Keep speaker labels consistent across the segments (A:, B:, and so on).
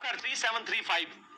A: 3735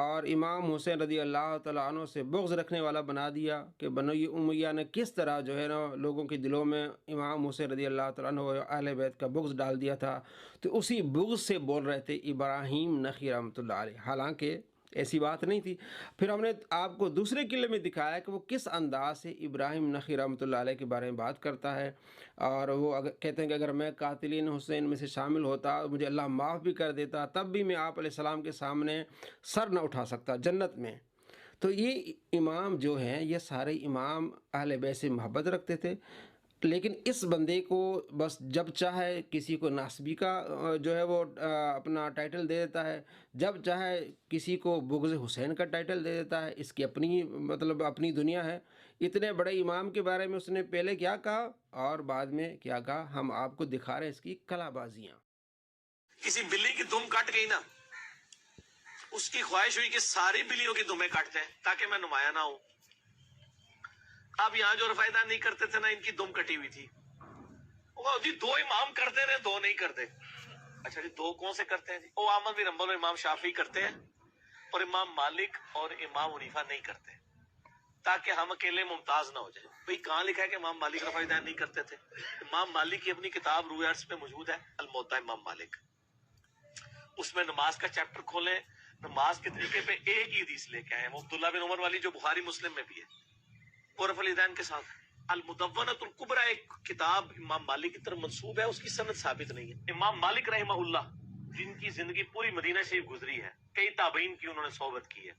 B: اور امام حسین رضی اللہ تعالیٰ عنہ سے بغض رکھنے والا بنا دیا کہ بنو امیہ نے کس طرح جو ہے نا لوگوں کے دلوں میں امام حسین رضی اللہ تعالیٰ عنہ و اہل بیت کا بغض ڈال دیا تھا، تو اسی بغض سے بول رہے تھے ابراہیم نخعی رحمۃ اللہ علیہ، حالانکہ ایسی بات نہیں تھی۔ پھر ہم نے آپ کو دوسرے قلعے میں دکھایا کہ وہ کس انداز سے ابراہیم نخعی رحمۃ اللہ علیہ کے بارے میں بات کرتا ہے، اور وہ کہتے ہیں کہ اگر میں قاتلین حسین میں سے شامل ہوتا، مجھے اللہ معاف بھی کر دیتا، تب بھی میں آپ علیہ السلام کے سامنے سر نہ اٹھا سکتا جنت میں۔ تو یہ امام جو ہیں، یہ سارے امام اہل بیت سے محبت رکھتے تھے، لیکن اس بندے کو بس جب چاہے کسی کو ناسبی کا جو ہے وہ اپنا ٹائٹل دے دیتا ہے، جب چاہے کسی کو بغض حسین کا ٹائٹل دے دیتا ہے، اس کی اپنی مطلب اپنی دنیا ہے۔ اتنے بڑے امام کے بارے میں اس نے پہلے کیا کہا اور بعد میں کیا کہا، ہم آپ کو دکھا رہے ہیں اس کی کلا بازیاں۔
A: کسی بلی کی دم کٹ گئی نا، اس کی خواہش ہوئی کہ ساری بلیوں کی دمیں کٹ جائیں تاکہ میں نمایاں نہ ہوں۔ اب یہاں جو رفائی نہیں کرتے تھے نا، ان کی دم کٹی ہوئی تھی، وہ جی دو امام کرتے رہے، دو نہیں کرتے۔ اچھا جی دو کون سے کرتے ہیں جی؟ وہ احمد بن حنبل اور امام شافعی کرتے ہیں، اور امام مالک اور امام حنیفہ نہیں کرتے، تاکہ ہم اکیلے ممتاز نہ ہو جائیں۔ بھئی کہاں لکھا ہے کہ امام مالک رفع دین نہیں کرتے تھے؟ امام مالک کی اپنی کتاب روح عرض پہ موجود ہے، الموطا امام مالک، اس میں نماز کا چیپٹر کھولیں، نماز کے طریقے پہ ایک ہی حدیث لے کے آئے ہیں، وہ عبداللہ بن عمر والی جو بخاری مسلم میں بھی ہے، اور رفع الیدین کے ساتھ۔ المدونۃ الکبریٰ ایک کتاب امام مالک کی طرف منسوب ہے، اس کی سند ثابت نہیں ہے۔ امام مالک رحمہ اللہ، جن کی زندگی پوری مدینہ شریف گزری ہے، کئی تابعین کی انہوں نے صحبت کی ہے،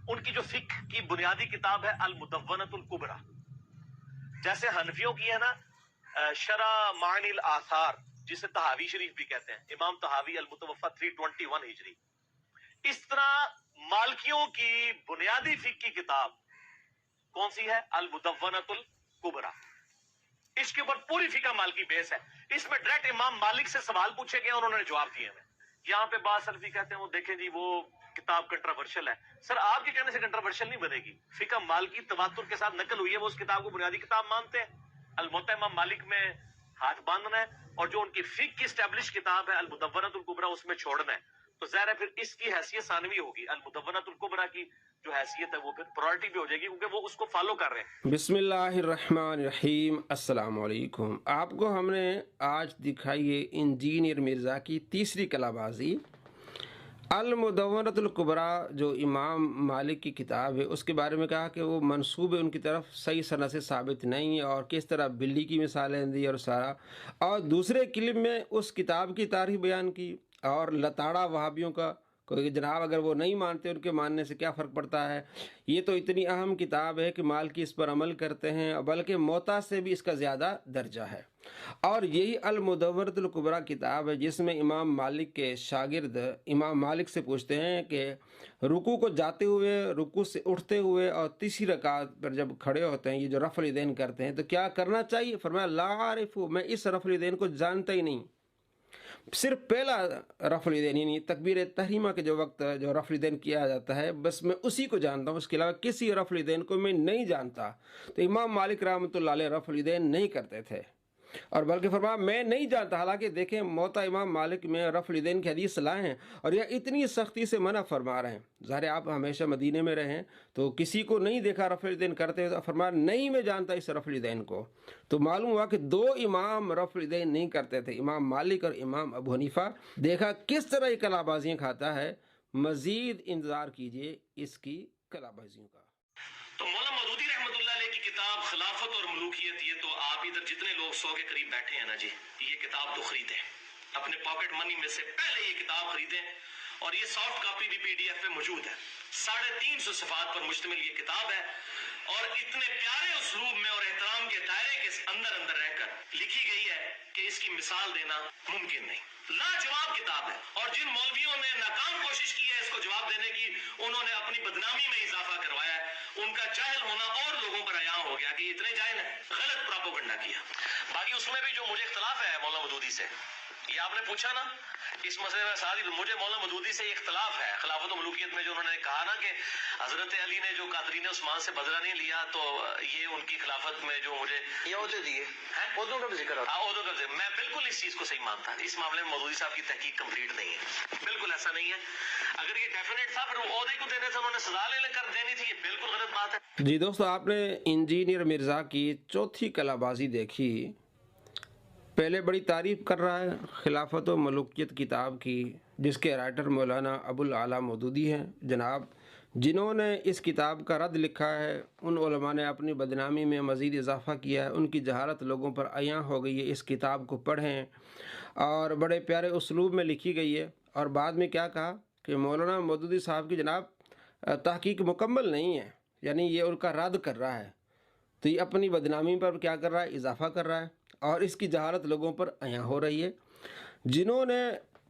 A: ان کی جو فقہ کی بنیادی کتاب ہے المدونۃ الکبریٰ، جیسے حنفیوں کی ہے نا شرح معانی الاثار، جسے طحاوی شریف بھی کہتے ہیں، امام طحاوی المتوفی 321 ہجری، اس طرح مالکیوں کی بنیادی فقہ کی کتاب کون سی ہے؟ المدونۃ الکبریٰ۔ اس کے اوپر پوری فقہ مالکی بیس ہے، اس میں ڈائریکٹ امام مالک سے سوال پوچھے گئے، انہوں نے جواب دیے ہیں۔ یہاں پہ بعض سلفی کہتے ہیں وہ دیکھیں جی وہ کتاب کنٹروورشل ہے۔ سر آپ کے کہنے سے کنٹروورشل نہیں بنے گی، فقہ مالکی تواتر کے ساتھ نقل ہوئی ہے، وہ اس کتاب کو بنیادی کتاب مانتے ہیں۔ الموطا امام مالک میں ہاتھ باندھنا ہے، اور جو ان کی فقہ کی اسٹیبلش کتاب ہے المدونۃ الکبریٰ اس میں چھوڑنا ہے، تو ظاہر ہے پھر اس کی حیثیت ثانوی ہوگی، المدونۃ الکبریٰ کی جو حیثیت ہے وہ پھر پرائرٹی پہ ہو جائے گی، کیونکہ وہ اس کو فالو کر رہے ہیں۔
B: بسم اللہ الرحمن الرحیم۔ السلام علیکم۔ آپ کو ہم نے آج دکھائی ہے انجینئر مرزا کی تیسری کلا بازی، المدونۃ الکبریٰ، جو امام مالک کی کتاب ہے، اس کے بارے میں کہا کہ وہ منسوب ان کی طرف صحیح سند سے ثابت نہیں، اور کس طرح بلی کی مثالیں دی اور سارا، اور دوسرے کلپ میں اس کتاب کی تاریخ بیان کی، اور لتاڑا وہابیوں کا کہ جناب اگر وہ نہیں مانتے ان کے ماننے سے کیا فرق پڑتا ہے، یہ تو اتنی اہم کتاب ہے کہ مالکی اس پر عمل کرتے ہیں، بلکہ موطا سے بھی اس کا زیادہ درجہ ہے۔ اور یہی المدونۃ الکبریٰ کتاب ہے جس میں امام مالک کے شاگرد امام مالک سے پوچھتے ہیں کہ رکوع کو جاتے ہوئے، رکوع سے اٹھتے ہوئے اور تیسری رکعت پر جب کھڑے ہوتے ہیں، یہ جو رفع الیدین کرتے ہیں، تو کیا کرنا چاہیے؟ فرمایا لا عارف، میں اس رفع الیدین کو جانتا ہی نہیں۔ صرف پہلا رفع الیدین یعنی تکبیر تحریمہ کے جو وقت جو رفع الیدین کیا جاتا ہے، بس میں اسی کو جانتا ہوں، اس کے علاوہ کسی رفع الیدین کو میں نہیں جانتا۔ تو امام مالک رحمۃ اللہ علیہ رفع الیدین نہیں کرتے تھے، اور بلکہ فرمایا میں نہیں جانتا۔ حالانکہ دیکھیں موطا امام مالک میں رفع الیدین کی حدیث لائے ہیں، اور یہ اتنی سختی سے منع فرما رہے ہیں۔ ظاہر آپ ہمیشہ مدینے میں رہیں تو کسی کو نہیں دیکھا رفع الیدین کرتے ہوئے، تو فرمایا نہیں میں جانتا اس رفع الیدین کو۔ تو معلوم ہوا کہ دو امام رفع الیدین نہیں کرتے تھے، امام مالک اور امام ابو حنیفہ۔ دیکھا کس طرح یہ کلا بازیاں کھاتا ہے، مزید انتظار کیجئے اس کی کلا بازیوں کا۔
A: تو مولانا مودودی رحمۃ اللہ علیہ کی کتاب خلافت اور ملوکیت، یہ تو آپ ادھر جتنے لوگ 100 کے قریب بیٹھے ہیں نا جی، یہ کتاب تو خریدیں اپنے پاکٹ منی میں سے، پہلے یہ کتاب خریدیں، اور یہ سافٹ کاپی بھی PDF میں موجود ہے۔ 350 صفحات پر مشتمل یہ کتاب ہے، اور اتنے پیارے اسلوب میں اور احترام کے دائرے کے اندر رہ کر لکھی گئی ہے کہ اس کی مثال دینا ممکن نہیں۔ لاجواب کتاب ہے، اور جن مولویوں نے ناکام کوشش کی ہے اس کو جواب دینے کی، انہوں نے اپنی بدنامی میں اضافہ کروایا ہے، ان کا جاہل ہونا اور لوگوں پر عیاں ہو گیا کہ یہ اتنے جاہل ہیں، غلط پراپوگنڈا کیا۔ باقی اس میں بھی جو مجھے اختلاف ہے مولانا مودودی سے، یہ آپ نے پوچھا نا اس مسئلے میں، ساتھ ہی مجھے مولانا مودودی سے اختلاف ہے خلافت و ملوکیت میں، جو انہوں نے کہا نا کہ حضرت علی نے جو قادرین عثمان سے بدلہ نہیں لیا، تو یہ ان کی خلافت میں جو مجھے یہ عہدے دیے ہیں، عہدوں کا بھی ذکر ہے، عہدوں کا ذکر، میں بالکل اس چیز کو صحیح مانتا، اس معاملے میں مودودی صاحب کی تحقیق کمپلیٹ نہیں ہے، بالکل ایسا نہیں ہے. اگر یہ ڈیفینیٹ تھا پھر وہ عہدے کو دینے سے انہوں نے سزا لے کر دینی تھی، یہ بالکل غلط بات ہے.
B: جی دوستو، آپ نے انجینئر مرزا کی چوتھی کلا بازی دیکھی. پہلے بڑی تعریف کر رہا ہے خلافت و ملوکیت کتاب کی، جس کے رائٹر مولانا ابو الاعلیٰ مودودی ہیں جناب، جنہوں نے اس کتاب کا رد لکھا ہے. ان علماء نے اپنی بدنامی میں مزید اضافہ کیا ہے. ان کی جہالت لوگوں پر عیاں ہو گئی ہے. اس کتاب کو پڑھیں، اور بڑے پیارے اسلوب میں لکھی گئی ہے. اور بعد میں کیا کہا کہ مولانا مودودی صاحب کی جناب تحقیق مکمل نہیں ہے، یعنی یہ ان کا رد کر رہا ہے. تو یہ اپنی بدنامی پر کیا کر رہا ہے؟ اضافہ کر رہا ہے، اور اس کی جہالت لوگوں پر عیاں ہو رہی ہے. جنہوں نے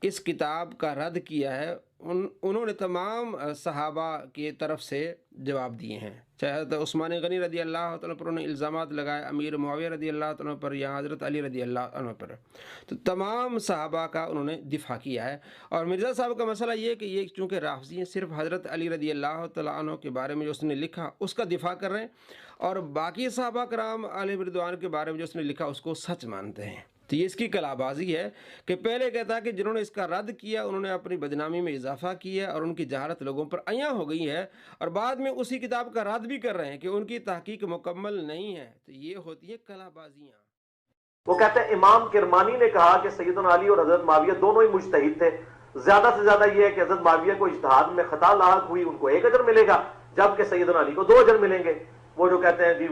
B: اس کتاب کا رد کیا ہے انہوں نے تمام صحابہ کی طرف سے جواب دیے ہیں، چاہے حضرت عثمان غنی رضی اللہ تعالیٰ پر انہوں نے الزامات لگائے، امیر معاویہ رضی اللہ تعالیٰ پر، یا حضرت علی رضی اللہ عنہ پر. تو تمام صحابہ کا انہوں نے دفاع کیا ہے. اور مرزا صاحب کا مسئلہ یہ کہ یہ چونکہ رافضی ہیں، صرف حضرت علی رضی اللہ تعالیٰ عنہ کے بارے میں جو اس نے لکھا اس کا دفاع کر رہے ہیں، اور باقی صحابہ کرام علیہ رضوان کے بارے میں جو اس نے لکھا اس کو سچ مانتے ہیں. تو یہ اس کی کلا بازی ہے کہ پہلے کہتا ہے کہ جنہوں نے اس کا رد کیا انہوں نے اپنی بدنامی میں اضافہ کیا اور ان کی جہالت لوگوں پر عیاں ہو گئی ہے، اور بعد میں اسی کتاب کا رد بھی کر رہے ہیں کہ ان کی تحقیق مکمل نہیں ہے. تو یہ ہوتی ہے کلا بازیاں.
C: وہ کہتے ہیں امام کرمانی نے کہا کہ سیدنا علی اور حضرت معاویہ دونوں ہی مجتہد تھے. زیادہ سے زیادہ یہ ہے کہ حضرت معاویہ کو اجتہاد میں خطا لاحق ہوئی، ان کو 1 اجر ملے گا، جبکہ سیدنا علی کو 2 اجر ملیں گے. وہ جو کہتے ہیں جی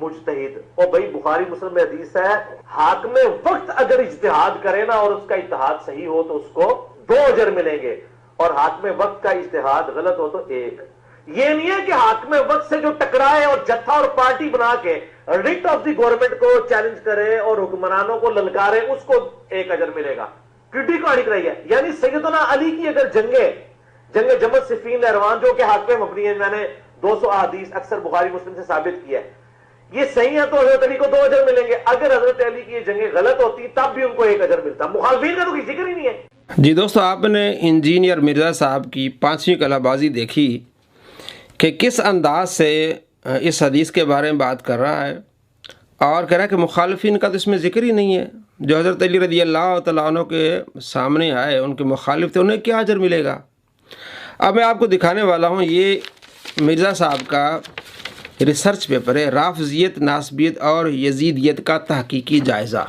C: مجتہد، اور بھائی بخاری مسلم میں حدیث ہے، حاکم وقت اگر اجتہاد کرے نا اور اس کا اجتہاد صحیح ہو تو اس کو 2 اجر ملیں گے، اور حاکم وقت کا اجتہاد غلط ہو تو 1. یہ نہیں ہے کہ حاکم وقت سے جو ٹکرائے اور جتھا اور پارٹی بنا کے ریٹ آف دی گورنمنٹ کو چیلنج کرے اور حکمرانوں کو للکارے اس کو 1 اجر ملے گا. ٹڈی کہانی کرائی ہے. یعنی سیدنا علی کی اگر جنگ جمل صفین نہروان جو کہ حق پہ مبنی ہے، میں نے 200 احادیث اکثر بخاری مسلم سے ثابت کیا ہے، یہ صحیح ہے تو حضرت علی کو 2 اجر ملیں گے. اگر حضرت علی کی یہ جنگیں غلط ہوتی تب بھی ان کو 1 اجر ملتا. مخالفین کا تو کوئی ذکر ہی نہیں ہے.
B: جی دوستو، آپ نے انجینئر مرزا صاحب کی 5ویں کلا بازی دیکھی کہ کس انداز سے اس حدیث کے بارے میں بات کر رہا ہے، اور کہہ رہا ہے کہ مخالفین کا تو اس میں ذکر ہی نہیں ہے. جو حضرت علی رضی اللہ تعالیٰ عنہ کے سامنے آئے، ان کے مخالف تھے، انہیں کیا اجر ملے گا. اب میں آپ کو دکھانے والا ہوں، یہ مرزا صاحب کا ریسرچ پیپر ہے، رافضیت، ناسبیت اور یزیدیت کا تحقیقی جائزہ.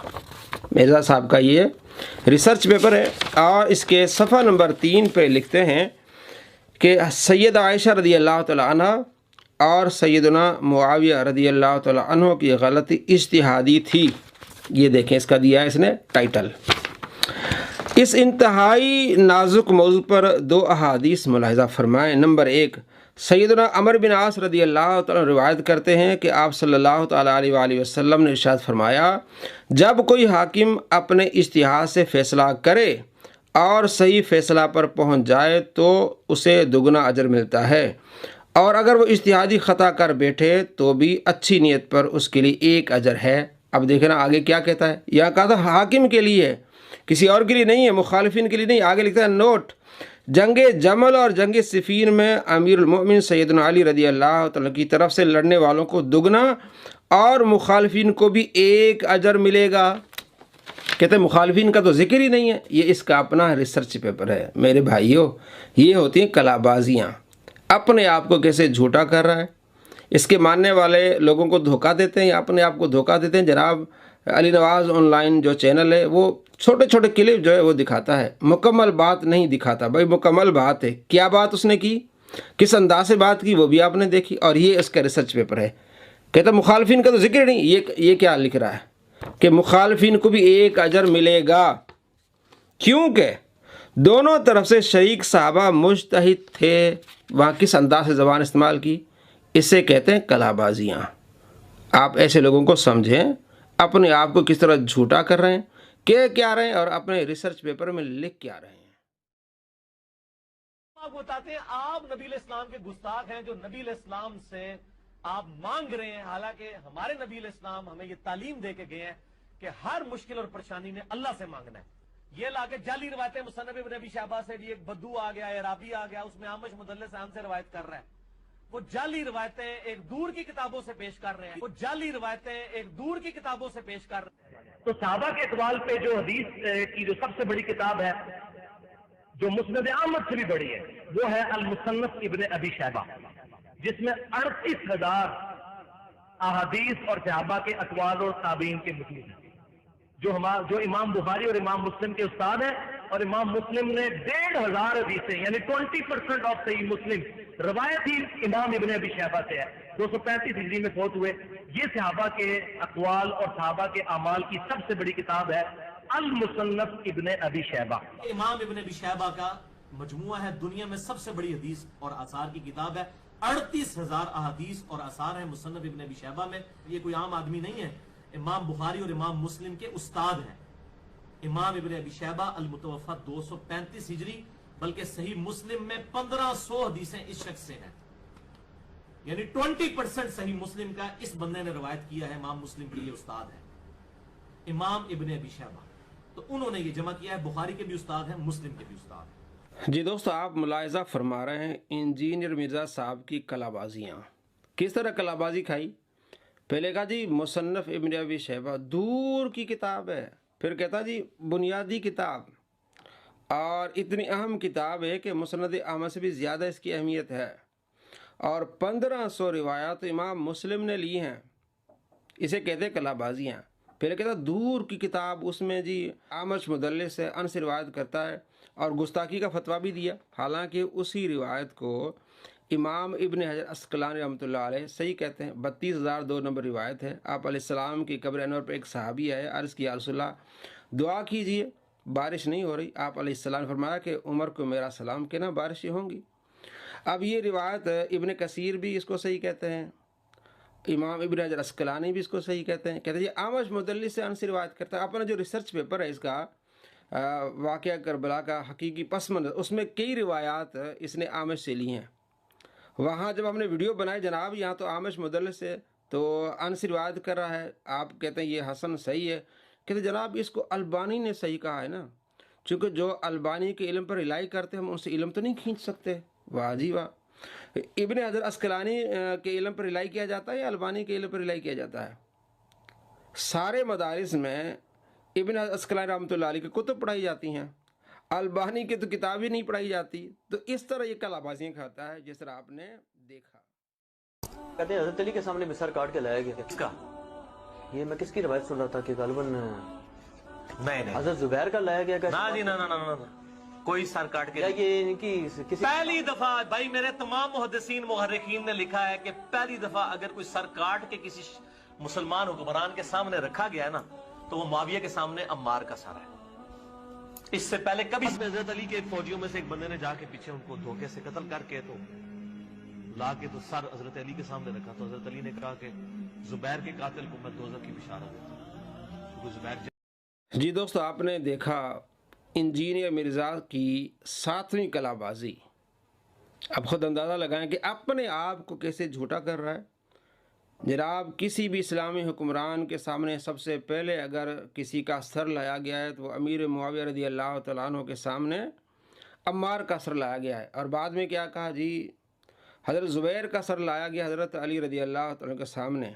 B: مرزا صاحب کا یہ ریسرچ پیپر ہے، اور اس کے صفحہ نمبر 3 پہ لکھتے ہیں کہ سید عائشہ رضی اللہ تعالیٰ عنہ اور سیدنا معاویہ رضی اللہ تعالیٰ عنہ کی غلطی اجتہادی تھی. یہ دیکھیں، اس کا دیا ہے اس نے ٹائٹل. اس انتہائی نازک موضوع پر 2 احادیث ملاحظہ فرمائیں. نمبر 1، سیدنا عمر بن عاص رضی اللہ تعالیٰ روایت کرتے ہیں کہ آپ صلی اللہ تعالیٰ علیہ وآلہ وسلم نے ارشاد فرمایا، جب کوئی حاکم اپنے اجتہاد سے فیصلہ کرے اور صحیح فیصلہ پر پہنچ جائے تو اسے 2 اجر ملتا ہے، اور اگر وہ اجتہادی خطا کر بیٹھے تو بھی اچھی نیت پر اس کے لیے 1 اجر ہے. اب دیکھیں نا آگے کیا کہتا ہے. یہاں کہا تھا حاکم کے لیے ہے، کسی اور کے لیے نہیں ہے، مخالفین کے لیے نہیں. آگے لکھتا ہے نوٹ، جنگ جمل اور جنگ صفین میں امیر المؤمن سیدنا علی رضی اللہ تعالیٰ کی طرف سے لڑنے والوں کو 2 اور مخالفین کو بھی 1 اجر ملے گا. کہتے ہیں مخالفین کا تو ذکر ہی نہیں ہے. یہ اس کا اپنا ریسرچ پیپر ہے. میرے بھائیوں، یہ ہوتی ہیں کلا بازیاں. اپنے آپ کو کیسے جھوٹا کر رہا ہے، اس کے ماننے والے لوگوں کو دھوکہ دیتے ہیں یا اپنے آپ کو دھوکہ دیتے ہیں. جناب علی نواز آن لائن جو چینل ہے وہ چھوٹے چھوٹے کلپ جو ہے وہ دکھاتا ہے، مکمل بات نہیں دکھاتا. بھائی مکمل بات ہے، کیا بات اس نے کی، کس انداز سے بات کی، وہ بھی آپ نے دیکھی. اور یہ اس کا ریسرچ پیپر ہے. کہتا مخالفین کا تو ذکر نہیں. یہ کیا لکھ رہا ہے کہ مخالفین کو بھی 1 اجر ملے گا، کیونکہ دونوں طرف سے شریک صحابہ مجتہد تھے. وہاں کس انداز سے زبان استعمال کی، اسے کہتے ہیں کلا بازیاں. آپ ایسے لوگوں کو سمجھیں، اپنے آپ کو کس طرح جھوٹا کر رہے ہیں، کہہ کیا رہے ہیں، اور اپنے ریسرچ پیپر میں لکھ کیا رہے ہیں.
D: آپ بتاتے ہیں آپ نبی الاسلام کے گستاخ ہیں، جو نبی الاسلام سے آپ مانگ رہے ہیں، حالانکہ ہمارے نبی الاسلام ہمیں یہ تعلیم دے کے گئے ہیں کہ ہر مشکل اور پریشانی میں اللہ سے مانگنا ہے. یہ لا کے جعلی روایتیں مصنف ابن ابی شیبہ سے بھی، ایک بدو آ گیا، عرابی آ گیا، اس میں عامش مدلس عام سے روایت کر رہا ہے. وہ جعلی روایتیں ایک دور کی کتابوں سے پیش کر رہے ہیں، وہ جعلی روایتیں ایک دور کی کتابوں سے پیش کر رہے ہیں.
E: تو صحابہ کے اقوال پہ جو حدیث کی جو سب سے بڑی کتاب ہے جو مسند احمد سے بھی بڑی ہے وہ ہے المصنف ابن ابی شیبہ، جس میں 38,000 احادیث اور صحابہ کے اقوال اور تابعین کے موجود ہیں، جو امام بخاری اور امام مسلم کے استاد ہیں، اور امام مسلم نے 1,500 حدیثیں یعنی 20% آف صحیح مسلم روایت ہی امام ابن ابی شیبہ سے ہے، 235 ہجری میں فوت ہوئے۔ یہ صحابہ کے اقوال اور صحابہ کے اعمال کی سب سے بڑی کتاب ہے المصنف ابن ابی شیبہ۔
D: امام ابن ابی شیبہ کا مجموعہ ہے، دنیا میں سب سے بڑی حدیث اور آثار کی کتاب ہے، 38,000 احادیث اور آثار ہیں مصنف ابن ابی شیبہ میں۔ یہ کوئی عام آدمی نہیں ہے، امام بخاری اور امام مسلم کے استاد ہیں۔ امام ابن ابی شیبہ المتوفی 235 ہجری، بلکہ صحیح مسلم میں 1500 حدیثیں اس شخص سے ہیں، یعنی 20% صحیح مسلم کا اس بندے نے روایت کیا ہے۔ امام مسلم کے یہ استاد ہے امام ابن ابی شیبہ، تو انہوں نے یہ جمع کیا ہے، بخاری کے بھی استاد ہیں، مسلم کے بھی استاد ہیں۔
B: جی دوستو، آپ ملاحظہ فرما رہے ہیں انجینئر مرزا صاحب کی کلا بازیاں۔ کس طرح کلا بازی کھائی؟ پہلے کہا جی مصنف ابن ابی شیبہ دور کی کتاب ہے، پھر کہتا جی بنیادی کتاب، اور اتنی اہم کتاب ہے کہ مسند احمد سے بھی زیادہ اس کی اہمیت ہے، اور 1500 روایات امام مسلم نے لی ہیں، اسے کہتے ہیں کلا بازیاں۔ پھر کہتا دور کی کتاب، اس میں جی اعمش مدلس ہے، ان سے روایت کرتا ہے اور گستاخی کا فتویٰ بھی دیا، حالانکہ اسی روایت کو امام ابن حجر عسقلانی رحمۃ اللہ علیہ صحیح کہتے ہیں۔ 32,002 نمبر روایت ہے، آپ علیہ السلام کی قبر انور پر ایک صحابی آئے، عرض کیا رسول اللہ دعا کیجئے، بارش نہیں ہو رہی۔ آپ علیہ السلام نے فرمایا کہ عمر کو میرا سلام کہنا، بارشیں ہوں گی۔ اب یہ روایت ابن کثیر بھی اس کو صحیح کہتے ہیں، امام ابن حجر عسقلانی بھی اس کو صحیح کہتے ہیں، کہتے ہیں یہ اعمش مدلس سے ان سے روایت کرتا ہے۔ اپنا جو ریسرچ پیپر ہے اس کا واقعہ کربلا کا حقیقی پس منظر، اس میں کئی روایات اس نے اعمش سے لی ہیں۔ وہاں جب ہم نے ویڈیو بنائی جناب، یہاں تو اعمش مدلس ہے تو ان سے روایت کر رہا ہے، آپ کہتے ہیں یہ حسن صحیح ہے، کہتے ہیں جناب اس کو البانی نے صحیح کہا ہے نا، چونکہ جو البانی کے علم پر رلائی کرتے ہم ان سے علم تو نہیں کھینچ سکتے۔ واہ جی واہ، ابن حجر عسقلانی کے علم پر رلائی کیا جاتا ہے یا البانی کے علم پر رلائی کیا جاتا ہے؟ سارے مدارس میں ابن حجر عسقلانی رحمۃ اللہ علیہ کی کتب پڑھائی جاتی ہیں، البانی کی تو کتاب ہی نہیں پڑھائی جاتی۔ تو اس طرح یہ کلا بازیاں کھاتا ہے جس طرح آپ نے دیکھا۔
F: کہتے ہیں حضرت علی کے سامنے مسر کاٹ کے لایا گیا،
D: کس کا؟
F: یہ میں کس کی روایت سن رہا تھا کہ غالباً
D: نہیں
F: حضرت زبیر کا لایا گیا،
D: نا جی نا نا نا نا، کوئی سر کاٹ کے
F: یہ ان کی کسی
D: پہلی دفعہ بھائی میرے تمام محدثین مورخین نے لکھا ہے کہ پہلی دفعہ اگر کوئی سر کاٹ کے کسی مسلمان حکمران کے سامنے رکھا گیا ہے نا تو وہ معاویہ کے سامنے عمار کا سر ہے۔ اس سے پہلے کبھی حضرت علی کے فوجیوں میں سے ایک بندے نے جا کے پیچھے ان کو دھوکے سے قتل کر کے تو لا کے تو سر حضرت علی کے سامنے رکھا، تو حضرت علی نے کہا کہ زبیر کے قاتل کو میں دوزخ کی بشارت دیتا ہوں۔ زبیر
B: جی دوستو، آپ نے دیکھا انجینئر مرزا کی 7ویں کلا بازی۔ اب خود اندازہ لگائیں کہ اپنے آپ کو کیسے جھوٹا کر رہا ہے۔ جناب کسی بھی اسلامی حکمران کے سامنے سب سے پہلے اگر کسی کا سر لایا گیا ہے تو وہ امیر معاویہ رضی اللہ تعالیٰ عنہ کے سامنے عمار کا سر لایا گیا ہے، اور بعد میں کیا کہا جی حضرت زبیر کا سر لایا گیا حضرت علی رضی اللہ تعالیٰ کے سامنے۔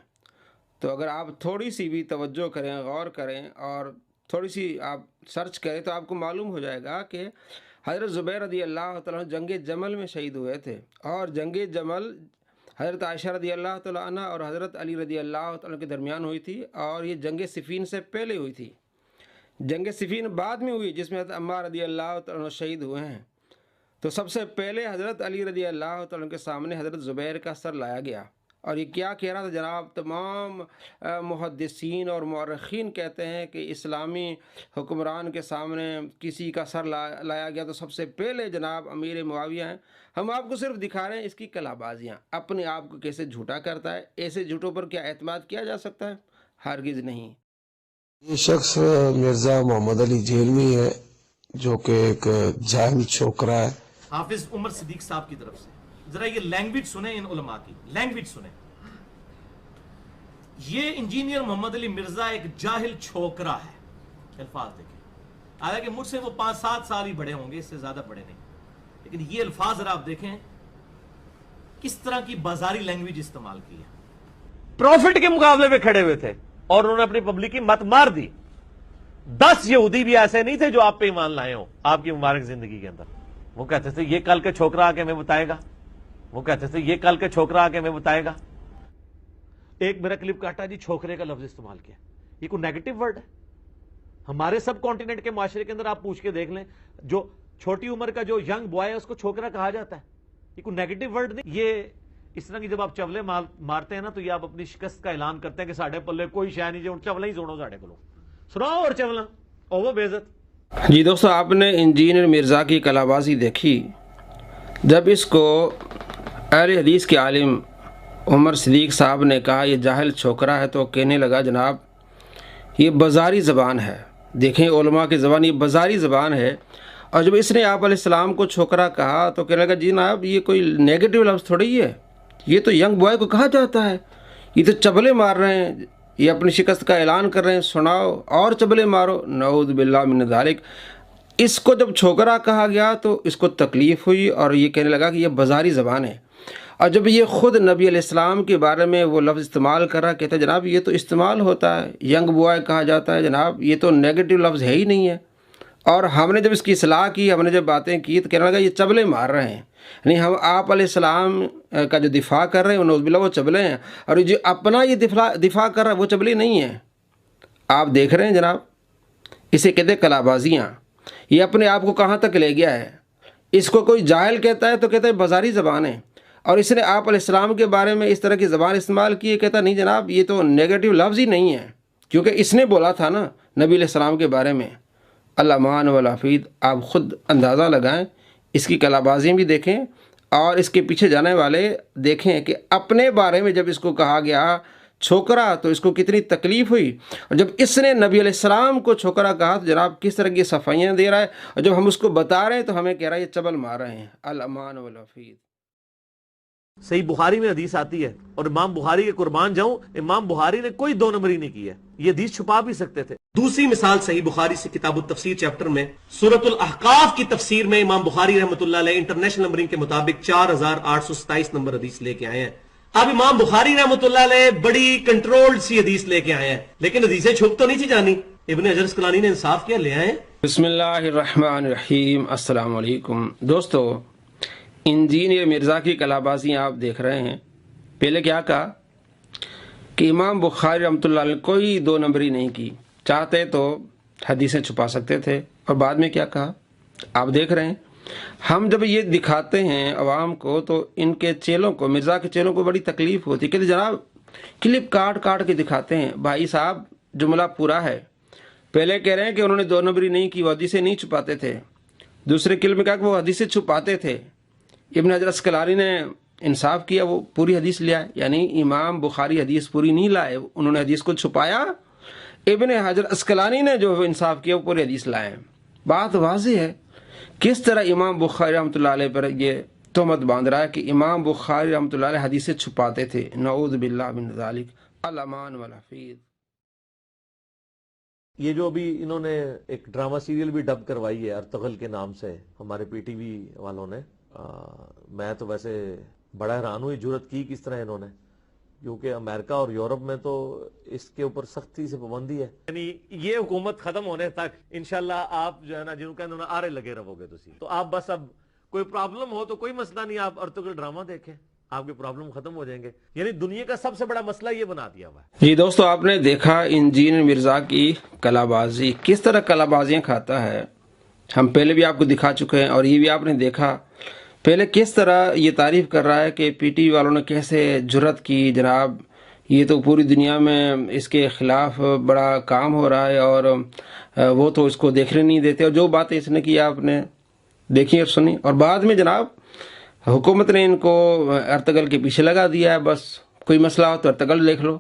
B: تو اگر آپ تھوڑی سی بھی توجہ کریں، غور کریں اور تھوڑی سی آپ سرچ کریں تو آپ کو معلوم ہو جائے گا کہ حضرت زبیر رضی اللہ تعالیٰ جنگ جمل میں شہید ہوئے تھے، اور جنگ جمل حضرت عائشہ رضی اللہ تعالیٰ عنہ اور حضرت علی رضی اللہ تعالیٰ کے درمیان ہوئی تھی، اور یہ جنگ صفین سے پہلے ہوئی تھی۔ جنگ صفین بعد میں ہوئی جس میں حضرت عمار رضی اللہ تعالیٰ عنہ شہید ہوئے ہیں۔ تو سب سے پہلے حضرت علی رضی اللہ تعالیٰ کے سامنے حضرت زبیر کا سر لایا گیا، اور یہ کیا کہہ رہا تھا جناب؟ تمام محدثین اور مورخین کہتے ہیں کہ اسلامی حکمران کے سامنے کسی کا سر لایا گیا تو سب سے پہلے جناب امیر معاویہ ہیں۔ ہم آپ کو صرف دکھا رہے ہیں اس کی کلا بازیاں، اپنے آپ کو کیسے جھوٹا کرتا ہے۔ ایسے جھوٹوں پر کیا اعتماد کیا جا سکتا ہے؟ ہرگز نہیں۔
G: یہ شخص مرزا محمد علی جیلمی ہے جو کہ ایک جاہل چھوکرا ہے۔
D: حافظ عمر صدیق صاحب کی طرف سے ذرا یہ لینگویج سنیں، ان علماء کی لینگویج سنیں۔ یہ انجینئر محمد علی مرزا ایک جاہل چھوکرا ہے، الفاظ دیکھیں۔ حالانکہ مجھ سے وہ 5-7 سال ہی بڑے ہوں گے، اس سے زیادہ بڑے نہیں، لیکن یہ الفاظ ذرا آپ دیکھیں کس طرح کی بازاری لینگویج استعمال کی ہے۔
H: پروفٹ کے مقابلے میں کھڑے ہوئے تھے،
D: اور انہوں نے اپنی پبلک کی مت مار دی. 10 یہودی بھی ایسے نہیں تھے جو آپ پہ ایمان لائے ہوں آپ کی مبارک زندگی کے اندر. وہ کہتے تھے یہ کل کے چھوکرا آ کے ہمیں بتائے گا, وہ کہتے تھے یہ کل کے چھوکرا آ کے ہمیں بتائے گا. ایک میرا کلپ کاٹا جی, چھوکرے کا لفظ استعمال کیا, یہ کوئی نیگیٹو ورڈ ہے؟ ہمارے سب کانٹیننٹ کے معاشرے کے اندر آپ پوچھ کے دیکھ لیں, جو چھوٹی عمر کا جو ینگ بوائے ہے اس کو چھوکرا کہا جاتا ہے. یہ کوئی نیگیٹو ورڈ نہیں. یہ اس طرح کی جب آپ چولے مارتے ہیں نا تو یہ آپ اپنی شکست کا اعلان کرتے ہیں کہ ساڑھے پلے کوئی شے نہیں, جو چولے ہی سنو ساڑھے کو سناؤ اور چولہ او بے عزت.
B: جی دوستو, آپ نے انجینئر مرزا کی کلابازی دیکھی. جب اس کو اہل حدیث کے عالم عمر صدیق صاحب نے کہا یہ جاہل چھوکرا ہے, تو کہنے لگا جناب یہ بازاری زبان ہے. دیکھیں علماء کی زبان, یہ بازاری زبان ہے. اور جب اس نے آپ علیہ السلام کو چھوکرا کہا تو کہنے لگا جی جناب یہ کوئی نیگیٹو لفظ تھوڑی ہے, یہ تو ینگ بوائے کو کہا جاتا ہے, یہ تو چبلے مار رہے ہیں, یہ اپنی شکست کا اعلان کر رہے ہیں, سناؤ اور چبلے مارو. نعوذ باللہ من ذالک. اس کو جب چھوکرا کہا گیا تو اس کو تکلیف ہوئی اور یہ کہنے لگا کہ یہ بازاری زبان ہے. اور جب یہ خود نبی علیہ السلام کے بارے میں وہ لفظ استعمال کر رہا, کہتا ہے جناب یہ تو استعمال ہوتا ہے, ینگ بوائے کہا جاتا ہے, جناب یہ تو نیگیٹو لفظ ہے ہی نہیں ہے. اور ہم نے جب اس کی اصلاح کی, ہم نے جب باتیں کی تو کہنے لگا یہ چبلے مار رہے ہیں, یعنی ہم آپ علیہ السلام کا جو دفاع کر رہے ہیں نعوذ باللہ وہ چبلے ہیں, اور جو اپنا یہ دفاع کر رہا ہے وہ چبلے نہیں ہیں. آپ دیکھ رہے ہیں جناب, اسے کہتے ہیں کلابازیاں. یہ اپنے آپ کو کہاں تک لے گیا ہے. اس کو کوئی جاہل کہتا ہے تو کہتا ہے بازاری زبان ہے, اور اس نے آپ علیہ السلام کے بارے میں اس طرح کی زبان استعمال کی ہے, کہتا نہیں جناب یہ تو نیگیٹو لفظ ہی نہیں ہے, کیونکہ اس نے بولا تھا نا نبی علیہ السلام کے بارے میں. اللہ مان والحفید. آپ خود اندازہ لگائیں, اس کی کلابازیاں بھی دیکھیں اور اس کے پیچھے جانے والے دیکھیں کہ اپنے بارے میں جب اس کو کہا گیا چھوکرا تو اس کو کتنی تکلیف ہوئی, اور جب اس نے نبی علیہ السلام کو چھوکرا کہا تو جناب کس طرح کی صفائیاں دے رہا ہے, اور جب ہم اس کو بتا رہے ہیں تو ہمیں کہہ رہا ہے یہ چبل مار رہے ہیں. الامان والحفید.
D: صحیح بخاری میں حدیث آتی ہے, اور امام بخاری کے قربان جاؤں, امام بخاری نے کوئی دو نمبری نہیں کی ہے, یہ حدیث چھپا بھی سکتے تھے.
H: دوسری مثال صحیح بخاری سے کتاب التفسیر چیپٹر میں سورۃ الاحقاف کی تفسیر میں امام بخاری رحمۃ اللہ علیہ انٹرنیشنل نمبرنگ کے مطابق 4827 نمبر حدیث لے کے آئے ہیں. اب امام بخاری رحمۃ اللہ علیہ بڑی کنٹرولڈ سی حدیث لے کے آئے ہیں, لیکن حدیثیں چھپ تو نہیں تھی جانی. ابن حجر اسقلانی نے انصاف کیا, لے آئے.
B: بسم اللہ الرحمن الرحیم. السلام علیکم دوستو, انجینئر مرزا کی کلابازیاں آپ دیکھ رہے ہیں. پہلے کیا کہا کہ امام بخاری رحمۃ اللہ علیہ کوئی دو نمبری نہیں کی, چاہتے تو حدیثیں چھپا سکتے تھے. اور بعد میں کیا کہا آپ دیکھ رہے ہیں. ہم جب یہ دکھاتے ہیں عوام کو تو ان کے چیلوں کو, مرزا کے چیلوں کو بڑی تکلیف ہوتی ہے, کہ جناب کلپ کاٹ کاٹ کے دکھاتے ہیں. بھائی صاحب جملہ پورا ہے. پہلے کہہ رہے ہیں کہ انہوں نے دو نمبری نہیں کی, وہ حدیثیں نہیں چھپاتے تھے. دوسرے کلپ میں کہا کہ وہ حدیثیں چھپاتے تھے. ابن حجر اسقلانی نے انصاف کیا, وہ پوری حدیث لے آئے. یعنی امام بخاری حدیث پوری نہیں لائے, انہوں نے حدیث کو چھپایا. ابن حجر اسقلانی نے جو انصاف کیا وہ پوری حدیث لائے. بات واضح ہے کس طرح امام بخاری رحمۃ اللہ علیہ پر یہ تہمت باندھ رہا ہے کہ امام بخاری رحمۃ اللہ علیہ حدیثیں چھپاتے تھے. نعوذ باللہ من ذالک. الامان والحفیظ.
D: یہ جو ابھی انہوں نے ایک ڈرامہ سیریل بھی ڈب کروائی ہے ارطغرل کے نام سے, ہمارے پی ٹی وی والوں نے, میں تو ویسے بڑا حیران ہوں یہ جرت کی کس طرح انہوں نے, کیونکہ امریکہ اور یورپ میں تو اس کے اوپر سختی سے پابندی ہے. یعنی یہ حکومت ختم ہونے تک انشاءاللہ آپ جو ہے نا جنہوں کہتے ہیں آرے لگے رہو گے تو آپ بس اب کوئی پرابلم ہو تو کوئی مسئلہ نہیں, آپ ارطغرل ڈرامہ دیکھیں, آپ کے پرابلم ختم ہو جائیں گے. یعنی دنیا کا سب سے بڑا مسئلہ یہ بنا دیا ہوا ہے.
B: جی دوستو, آپ نے دیکھا انجینئر مرزا کی کلابازی, کس طرح کلابازیاں کھاتا ہے. ہم پہلے بھی آپ کو دکھا چکے ہیں, اور یہ بھی آپ نے دیکھا پہلے کس طرح یہ تعریف کر رہا ہے کہ پی ٹی وی والوں نے کیسے جرت کی. جناب یہ تو پوری دنیا میں اس کے خلاف بڑا کام ہو رہا ہے, اور وہ تو اس کو دیکھنے نہیں دیتے. اور جو باتیں اس نے کی آپ نے دیکھی اور سنی, اور بعد میں جناب حکومت نے ان کو ارطغرل کے پیچھے لگا دیا ہے. بس کوئی مسئلہ ہو تو ارطغرل دیکھ لو.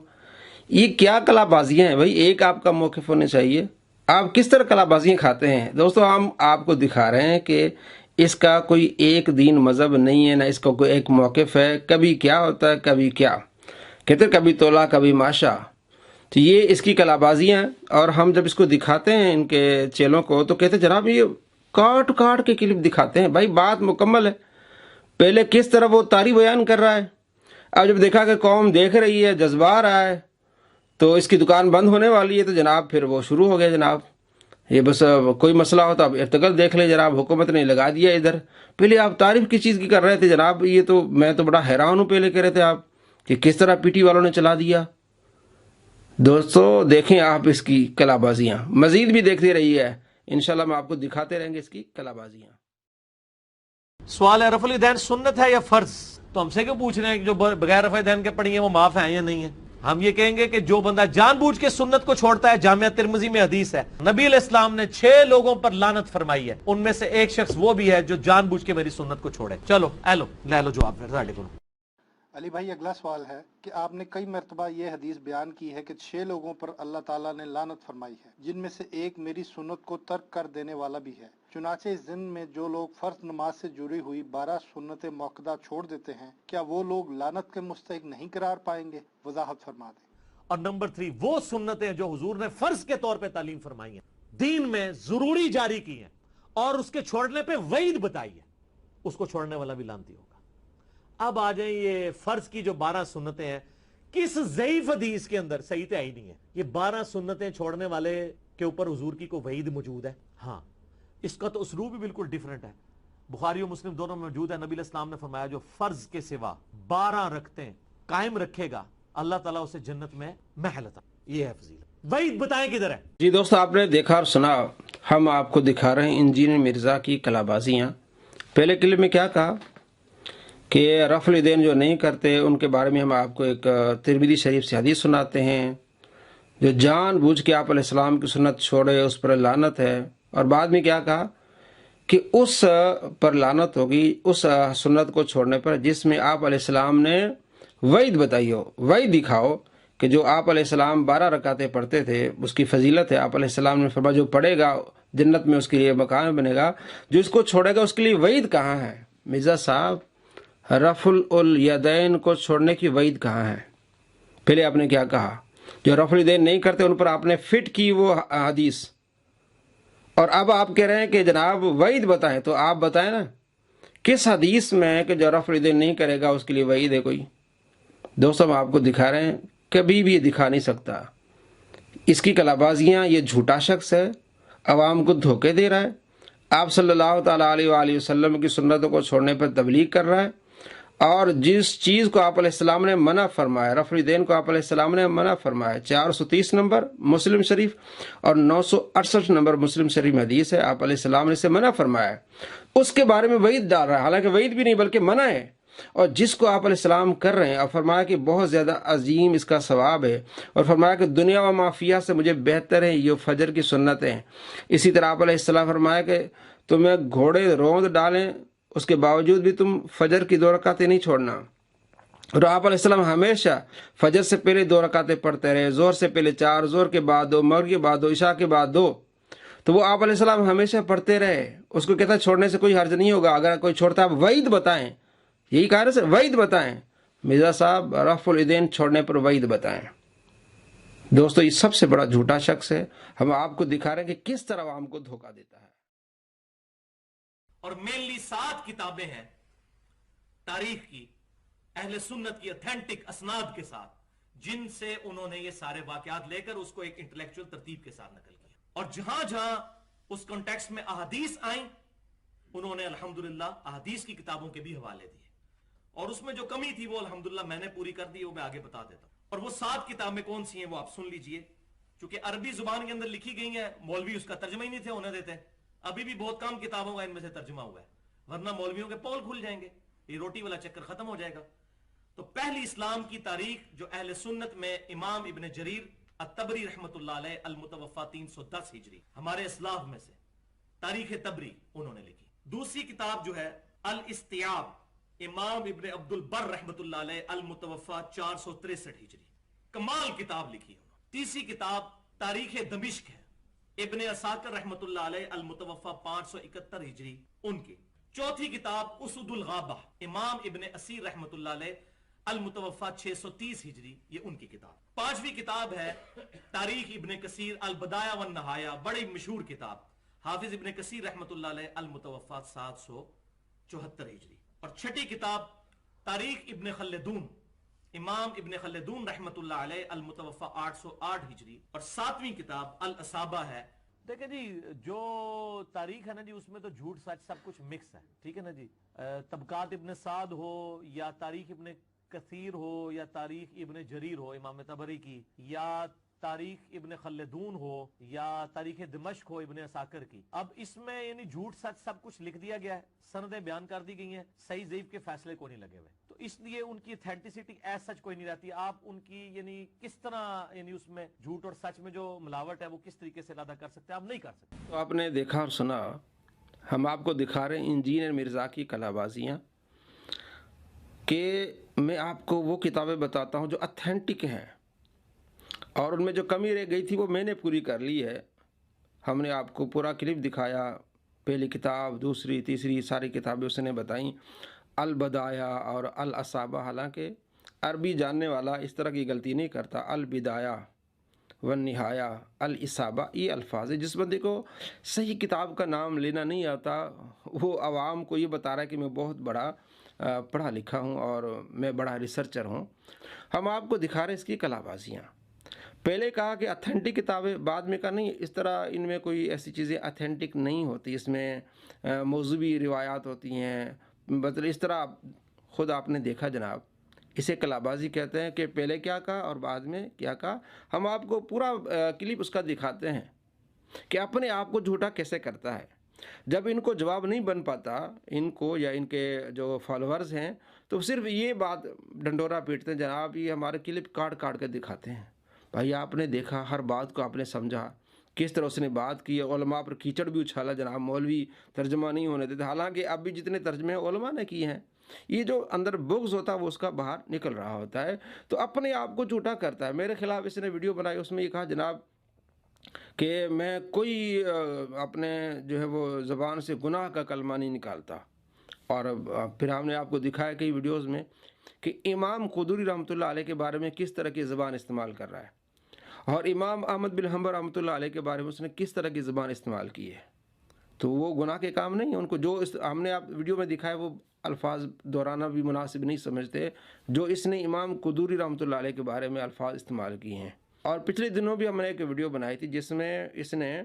B: یہ کیا کلابازیاں ہیں بھائی, ایک آپ کا موقف ہونا چاہیے. آپ کس طرح کلابازیاں کھاتے ہیں. دوستو ہم آپ کو دکھا رہے ہیں کہ اس کا کوئی ایک دین مذہب نہیں ہے, نہ اس کا کوئی ایک موقف ہے. کبھی کیا ہوتا ہے, کبھی کیا کہتے ہیں, کبھی تولا کبھی ماشا. تو یہ اس کی کلابازیاں ہیں, اور ہم جب اس کو دکھاتے ہیں ان کے چیلوں کو تو کہتے ہیں جناب یہ کاٹ کاٹ کے کلپ دکھاتے ہیں. بھائی بات مکمل ہے. پہلے کس طرح وہ تاریخ بیان کر رہا ہے, اب جب دیکھا کہ قوم دیکھ رہی ہے, جذبہ آ رہا ہے, تو اس کی دکان بند ہونے والی ہے، تو جناب پھر وہ شروع ہو گیا جناب، یہ بس کوئی مسئلہ ہوتا اب ارتکل دیکھ لیں جناب، حکومت نے لگا دیا ادھر۔ پہلے آپ تعریف کس چیز کی کر رہے تھے جناب؟ یہ تو میں تو بڑا حیران ہوں، پہلے کہہ رہے تھے آپ کہ کس طرح پی ٹی والوں نے چلا دیا۔ دوستو دیکھیں آپ اس کی کلا بازیاں، مزید بھی دیکھتے رہیے، انشاءاللہ میں آپ کو دکھاتے رہیں گے اس کی کلا بازیاں۔
D: سوال ہے رفع الیدین سنت ہے یا فرض؟ تو ہم سے کیوں پوچھ رہے ہیں کہ جو بغیر رفع الیدین کے پڑھی ہیں وہ معاف ہیں یا نہیں ہیں؟ ہم یہ کہیں گے کہ جو بندہ جان بوجھ کے سنت کو چھوڑتا ہے، جامعہ ترمذی میں حدیث ہے، نبی علیہ السلام نے 6 لوگوں پر لعنت فرمائی ہے، ان میں سے ایک شخص وہ بھی ہے جو جان بوجھ کے میری سنت کو چھوڑے۔ چلو لے لو جواب پھر ساڈے کو۔
I: علی بھائی اگلا سوال ہے کہ آپ نے کئی مرتبہ یہ حدیث بیان کی ہے کہ 6 لوگوں پر اللہ تعالیٰ نے لعنت فرمائی ہے، جن میں سے ایک میری سنت کو ترک کر دینے والا بھی ہے۔ چنانچہ اس ضمن میں جو لوگ فرض نماز سے جڑی ہوئی 12 سنت موقدہ چھوڑ دیتے ہیں، کیا وہ لوگ لعنت کے مستحق نہیں قرار پائیں گے؟ وضاحت فرما دیں۔
D: اور نمبر 3، وہ سنتیں جو حضور نے فرض کے طور پہ تعلیم فرمائی ہیں، دین میں ضروری جاری کی ہیں، اور اس کے چھوڑنے پہ وعید بتائی ہے، اس کو چھوڑنے والا بھی لعنتی ہوگا۔ اب آ جائیں یہ فرض کی جو 12 سنتیں ہیں، کس ضعیف حدیث کے اندر صحیح تو ہی نہیں ہے یہ 12 سنتیں چھوڑنے والے کے اوپر حضور کی کوئی وعید موجود ہے؟ ہاں، اس کا تو اسلوب بھی بالکل ڈیفرنٹ ہے، بخاری و مسلم دونوں میں موجود ہے۔ نبی علیہ السلام نے فرمایا جو فرض کے سوا 12 رکھتے ہیں قائم رکھے گا، اللہ تعالیٰ اسے جنت میں محل عطا۔ یہ ہے فضیلت۔ وعید بتائیں کدھر ہے؟
B: جی دوستو آپ نے دیکھا اور سنا، ہم آپ کو دکھا رہے ہیں انجینئر مرزا کی کلا بازیاں۔ پہلے کلپ میں کیا کہا کہ رفع الیدین جو نہیں کرتے ان کے بارے میں ہم آپ کو ایک ترمذی شریف سے حدیث سناتے ہیں، جو جان بوجھ کے آپ علیہ السلام کی سنت چھوڑے اس پر لعنت ہے، اور بعد میں کیا کہا کہ اس پر لعنت ہوگی اس سنت کو چھوڑنے پر جس میں آپ علیہ السلام نے وعید بتائی ہو، وعید دکھاؤ کہ جو آپ علیہ السلام 12 رکعتیں پڑھتے تھے اس کی فضیلت ہے۔ آپ علیہ السلام نے فرمایا جو پڑھے گا جنت میں اس کے لیے مکان بنے گا، جو اس کو چھوڑے گا اس کے لیے وعید کہاں ہے؟ مرزا صاحب رفع الیدین کو چھوڑنے کی وعید کہاں ہے؟ پہلے آپ نے کیا کہا؟ جو رفع الیدین نہیں کرتے ان پر آپ نے فٹ کی وہ حدیث، اور اب آپ کہہ رہے ہیں کہ جناب وعید بتائیں، تو آپ بتائیں نا کس حدیث میں کہ جو رفع الیدین نہیں کرے گا اس کے لیے وعید ہے کوئی؟ دوستو ہم آپ کو دکھا رہے ہیں، کبھی بھی یہ دکھا نہیں سکتا۔ اس کی کلا بازیاں، یہ جھوٹا شخص ہے، عوام کو دھوکے دے رہا ہے، آپ صلی اللہ تعالیٰ علیہ وآلہ وسلم کی سنتوں کو چھوڑنے پر تبلیغ کر رہا ہے، اور جس چیز کو آپ علیہ السلام نے منع فرمایا، رفع الیدین کو آپ علیہ السلام نے منع فرمایا، 430 نمبر مسلم شریف اور 968 نمبر مسلم شریف میں حدیث ہے، آپ علیہ السلام نے اسے منع فرمایا، اس کے بارے میں وعید ڈال رہا ہے، حالانکہ وعید بھی نہیں بلکہ منع ہے، اور جس کو آپ علیہ السلام کر رہے ہیں، اور فرمایا کہ بہت زیادہ عظیم اس کا ثواب ہے، اور فرمایا کہ دنیا و مافیہ سے مجھے بہتر ہے یہ فجر کی سنتیں۔ اسی طرح آپ علیہ السلام فرمایا کہ تمہیں گھوڑے روند ڈالیں اس کے باوجود بھی تم فجر کی 2 رکعتیں نہیں چھوڑنا، اور آپ علیہ السلام ہمیشہ فجر سے پہلے 2 رکعتیں پڑھتے رہے، زہر سے پہلے 4، زہر کے بعد 2، مغرب کے بعد 2، عشاء کے بعد 2، تو وہ آپ علیہ السلام ہمیشہ پڑھتے رہے، اس کو کہتا چھوڑنے سے کوئی حرج نہیں ہوگا، اگر کوئی چھوڑتا ہے وعید بتائیں، یہی کہا رہے وعید بتائیں۔ مرزا صاحب رفع الیدین چھوڑنے پر وعید بتائیں۔ دوستو یہ سب سے بڑا جھوٹا شخص ہے، ہم آپ کو دکھا رہے ہیں کہ کس طرح عوام کو دھوکہ دیتا ہے۔
D: اور مینلی 7 کتابیں ہیں تاریخ کی، اہل سنت کی اتھینٹک اسناد کے ساتھ، جن سے انہوں نے یہ سارے واقعات لے کر اس کو ایک انٹلیکچوئل ترتیب کے ساتھ نقل کیا، اور جہاں جہاں اس کانٹیکسٹ میں احادیث آئیں انہوں نے الحمدللہ احادیث کی کتابوں کے بھی حوالے دیے، اور اس میں جو کمی تھی وہ الحمدللہ میں نے پوری کر دی، وہ میں آگے بتا دیتا ہوں۔ اور وہ 7 کتابیں کون سی ہیں وہ آپ سن لیجئے، چونکہ عربی زبان کے اندر لکھی گئی ہیں، مولوی اس کا ترجمہ ہی نہیں تھے ہونے دیتے، ابھی بھی بہت کم کتابوں کا ان میں سے ترجمہ ہوا ہے، ورنہ مولویوں کے پول کھل جائیں گے، یہ روٹی والا چکر ختم ہو جائے گا۔ تو پہلی اسلام کی تاریخ جو اہل سنت میں امام ابن جریر الطبری رحمۃ اللہ علیہ المتوفا 310 ہجری، ہمارے اسلاف میں سے تاریخ طبری انہوں نے لکھی۔ دوسری کتاب جو ہے الاستیاب امام ابن عبد البر رحمۃ اللہ علیہ المتوفا 463 ہجری، کمال کتاب لکھی انہوں نے۔ تیسری کتاب تاریخ دمشق ہے، ابن عساکر رحمۃ اللہ علیہ المتوفا 571 ہجری ان کی۔ چوتھی کتاب اسد الغابہ امام ابن اسیر رحمۃ اللہ علیہ المتوفا 630 ہجری، یہ ان کی کتاب۔ پانچویں کتاب ہے تاریخ ابن کثیر البدایہ والنہایہ، بڑی مشہور کتاب، حافظ ابن کثیر رحمۃ اللہ علیہ المتوفا 774 ہجری۔ اور چھٹی کتاب تاریخ ابن خلدون
H: امام ابن خلدون رحمت اللہ علیہ المتوفى 808 ہجری، اور 7ویں کتاب الاصابہ ہے۔
D: دیکھیں جی، جو تاریخ ہے نا جی، اس میں تو جھوٹ سچ سب کچھ مکس ہے، ٹھیک ہے نا جی۔ طبقات ابن سعد ہو یا تاریخ ابن کثیر ہو یا تاریخ ابن جریر ہو امام طبری کی، یا تاریخ ابن خلدون ہو یا تاریخ دمشق ہو ابن عساکر کی، اب اس میں یعنی جھوٹ سچ سب کچھ لکھ دیا گیا ہے، سندیں بیان کر دی گئی ہیں، صحیح ضعیف کے فیصلے کو نہیں لگے ہوئے، تو اس لیے ان کی اتھینٹسٹی ایز سچ کوئی نہیں رہتی۔ آپ ان کی یعنی کس طرح یعنی اس میں جھوٹ اور سچ میں جو ملاوٹ ہے وہ کس طریقے سے ادا کر سکتے ہیں؟ آپ نہیں کر سکتے۔
B: تو آپ نے دیکھا اور سنا، ہم آپ کو دکھا رہے ہیں انجینئر مرزا کی کلا بازیاں، کہ میں آپ کو وہ کتابیں بتاتا ہوں جو اتھینٹک ہیں، اور ان میں جو کمی رہ گئی تھی وہ میں نے پوری کر لی ہے۔ ہم نے آپ کو پورا کلپ دکھایا، پہلی کتاب، دوسری، تیسری، ساری کتابیں اس نے بتائیں، البدایہ اور الاصابہ۔ حالانکہ عربی جاننے والا اس طرح کی غلطی نہیں کرتا۔ البدایہ والنہایہ، الاصابہ، یہ الفاظ ہے۔ جس بندے کو صحیح کتاب کا نام لینا نہیں آتا، وہ عوام کو یہ بتا رہا ہے کہ میں بہت بڑا پڑھا لکھا ہوں اور میں بڑا ریسرچر ہوں۔ ہم آپ کو دکھا رہے ہیں اس کی کلا بازیاں۔ پہلے کہا کہ اتھینٹک کتابیں، بعد میں کہا نہیں، اس طرح ان میں کوئی ایسی چیزیں اتھینٹک نہیں ہوتی، اس میں موضوعی روایات ہوتی ہیں، مطلب اس طرح خود آپ نے دیکھا جناب، اسے کلا بازی کہتے ہیں کہ پہلے کیا کہا اور بعد میں کیا کہا۔ ہم آپ کو پورا کلپ اس کا دکھاتے ہیں کہ اپنے آپ کو جھوٹا کیسے کرتا ہے۔ جب ان کو جواب نہیں بن پاتا، ان کو یا ان کے جو فالوورز ہیں، تو صرف یہ بات ڈنڈورا پیٹتے ہیں، جناب یہ ہمارے کلپ کاٹ کاٹ کے دکھاتے ہیں۔ بھائی آپ نے دیکھا، ہر بات کو آپ نے سمجھا، کس طرح اس نے بات کی، علماء پر کیچڑ بھی اچھالا جناب، مولوی ترجمہ نہیں ہونے دیتے، حالانکہ اب بھی جتنے ترجمے علماء نے کیے ہیں، یہ جو اندر بغض ہوتا ہے وہ اس کا باہر نکل رہا ہوتا ہے، تو اپنے آپ کو جھوٹا کرتا ہے۔ میرے خلاف اس نے ویڈیو بنائی، اس میں یہ کہا جناب کہ میں کوئی اپنے جو ہے وہ زبان سے گناہ کا کلمہ نہیں نکالتا، اور پھر ہم نے آپ کو دکھایا کئی ویڈیوز میں کہ امام قدوری رحمۃ اللہ علیہ کے بارے میں کس طرح کی زبان استعمال کر رہا ہے، اور امام احمد بن حنبل رحمۃ اللہ علیہ کے بارے میں اس نے کس طرح کی زبان استعمال کی ہے، تو وہ گناہ کے کام نہیں ہے۔ ان کو جو ہم نے آپ ویڈیو میں دکھایا وہ الفاظ دہرانا بھی مناسب نہیں سمجھتے جو اس نے امام قدوری رحمۃ اللہ علیہ کے بارے میں الفاظ استعمال کیے ہیں۔ اور پچھلے دنوں بھی ہم نے ایک ویڈیو بنائی تھی جس میں اس نے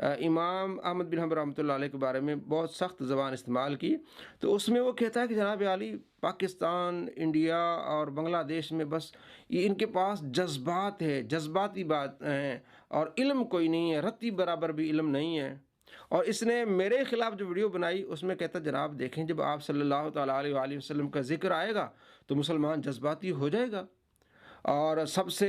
B: امام احمد بن حنبل رحمۃ اللہ علیہ کے بارے میں بہت سخت زبان استعمال کی، تو اس میں وہ کہتا ہے کہ جناب عالی، پاکستان، انڈیا اور بنگلہ دیش میں بس یہ ان کے پاس جذبات ہے، جذباتی بات ہیں، اور علم کوئی نہیں ہے، رتی برابر بھی علم نہیں ہے۔ اور اس نے میرے خلاف جو ویڈیو بنائی اس میں کہتا جناب دیکھیں، جب آپ صلی اللہ تعالیٰ علیہ وآلہ وسلم کا ذکر آئے گا تو مسلمان جذباتی ہو جائے گا، اور سب سے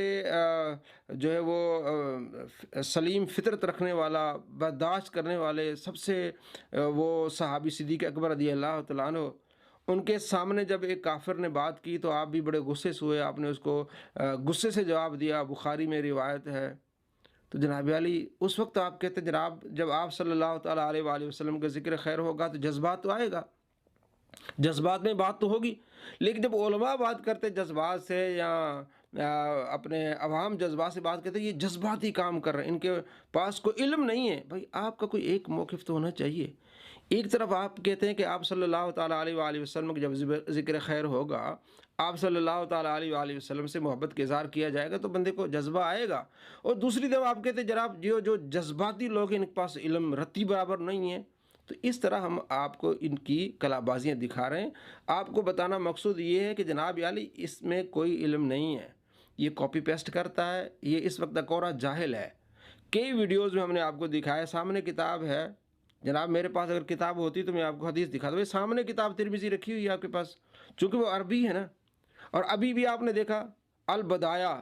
B: جو ہے وہ سلیم فطرت رکھنے والا، برداشت کرنے والے، سب سے وہ صحابی صدیق اکبر رضی اللہ تعالیٰ عنہ، ان کے سامنے جب ایک کافر نے بات کی تو آپ بھی بڑے غصے سے ہوئے، آپ نے اس کو غصے سے جواب دیا، بخاری میں روایت ہے۔ تو جناب علی اس وقت آپ کہتے ہیں جناب جب آپ صلی اللہ تعالیٰ علیہ وآلہ وسلم کا ذکر خیر ہوگا تو جذبات تو آئے گا، جذبات میں بات تو ہوگی، لیکن جب علماء بات کرتے جذبات سے یا اپنے عوام جذبات سے بات کرتے، یہ جذباتی کام کر رہے ہیں، ان کے پاس کوئی علم نہیں ہے۔ بھائی آپ کا کوئی ایک موقف تو ہونا چاہیے۔ ایک طرف آپ کہتے ہیں کہ آپ صلی اللہ تعالیٰ علیہ وآلہ وسلم کا جب ذکر خیر ہوگا، آپ صلی اللہ تعالیٰ علیہ وآلہ وسلم سے محبت کا اظہار کیا جائے گا تو بندے کو جذبہ آئے گا، اور دوسری طرف آپ کہتے ہیں جناب جو جذباتی لوگ ہیں ان کے پاس علم رتی برابر نہیں ہے۔ تو اس طرح ہم آپ کو ان کی کلا بازیاں دکھا رہے ہیں۔ آپ کو بتانا مقصود یہ ہے کہ جناب علی اس میں کوئی علم نہیں ہے، یہ کاپی پیسٹ کرتا ہے، یہ اس وقت کورا جاہل ہے۔ کئی ویڈیوز میں ہم نے آپ کو دکھایا، سامنے کتاب ہے جناب، میرے پاس اگر کتاب ہوتی تو میں آپ کو حدیث دکھا دوں۔ سامنے کتاب ترمذی رکھی ہوئی ہے آپ کے پاس، چونکہ وہ عربی ہے نا، اور ابھی بھی آپ نے دیکھا البدایہ،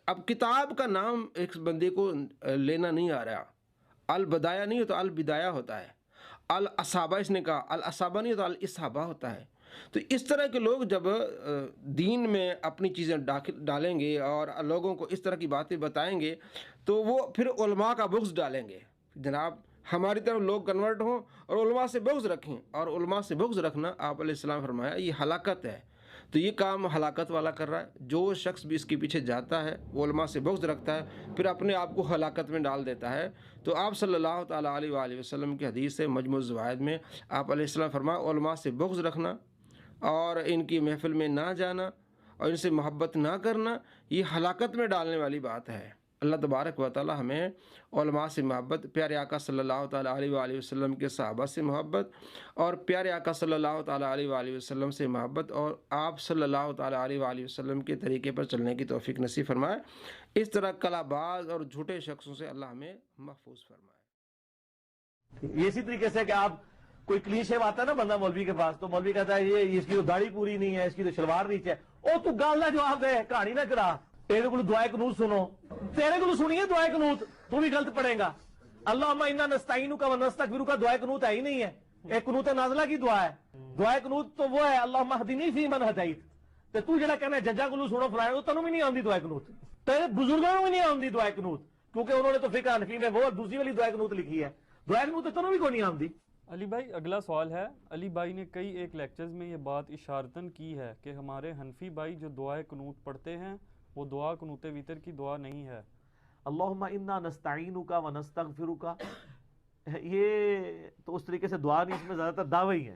B: اب کتاب کا نام ایک بندے کو لینا نہیں آ رہا، البدایہ نہیں ہوتا، البدایہ ہوتا ہے، الاصابہ اس نے کہا، الاصابہ نہیں ہوتا، الاصابہ ہوتا ہے۔ تو اس طرح کے لوگ جب دین میں اپنی چیزیں ڈالیں گے اور لوگوں کو اس طرح کی باتیں بتائیں گے تو وہ پھر علماء کا بغض ڈالیں گے۔ جناب ہماری طرف لوگ کنورٹ ہوں اور علماء سے بغض رکھیں، اور علماء سے بغض رکھنا آپ علیہ السلام فرمایا یہ ہلاکت ہے۔ تو یہ کام ہلاکت والا کر رہا ہے۔ جو شخص بھی اس کے پیچھے جاتا ہے، وہ علماء سے بغض رکھتا ہے، پھر اپنے آپ کو ہلاکت میں ڈال دیتا ہے۔ تو آپ صلی اللہ تعالیٰ علیہ وآلہ وسلم کی حدیث ہے مجموع الزوائد میں، آپ علیہ السلام فرمایا علماء سے بغض رکھنا اور ان کی محفل میں نہ جانا اور ان سے محبت نہ کرنا یہ ہلاکت میں ڈالنے والی بات ہے۔ اللہ تبارک و تعالی ہمیں علماء سے محبت، پیارے آقا صلی اللہ تعالیٰ علیہ وآلہ وسلم کے صحابہ سے محبت، اور پیارے آقا صلی اللہ تعالیٰ علیہ وآلہ وسلم سے محبت، اور آپ صلی اللہ تعالیٰ علیہ وآلہ وسلم کے طریقے پر چلنے کی توفیق نصیب فرمائے۔ اس طرح کلا باز اور جھوٹے شخصوں سے اللہ ہمیں محفوظ فرمائے۔
D: یہ اسی طریقے سے کہ آپ کوئی کلین شیو آتا ہے نا بندہ مولوی کے پاس، تو مولوی کہتا ہے یہ اس کی تو داڑھی پوری نہیں ہے، اس کی تو شلوار نیچے ہے، او تو گل نہ جواب دے، کہانی نہ کرا، تیرے کو دعائے قنوت سنو، تیرے کو سنیے دعائے قنوت، تو بھی غلط پڑھے گا۔ اللہم انا نستعینک و نستغفرک دعائے قنوت ہے ہی نہیں ہے، ایک قنوت نازلہ کی دعا ہے۔ دعائے قنوت تو وہ ہے اللہم اہدنی فی من ہدیت، تے تو جڑا کہنا ہے ججا کو سنو فلانے کو، تنوں بھی نہیں آندی دعائے قنوت، تیرے بزرگوں کو بھی نہیں آندی دعائے قنوت، کیونکہ انہوں نے تو فقہ حنفی میں وہ دوسری والی دعائے قنوت لکھی ہے، دعائے قنوت تو تنوں بھی کوئی نہیں آندی۔
J: علی بھائی اگلا سوال ہے، علی بھائی نے کئی ایک لیکچرز میں یہ بات اشارتاً کی ہے کہ ہمارے حنفی بھائی جو دعائے قنوت پڑھتے ہیں وہ دعا قنوت وتر کی دعا نہیں ہے۔
D: اللہم انا نستعینک و نستغفرک، یہ تو اس طریقے سے دعا نہیں، اس میں زیادہ تر دعوے ہی ہیں،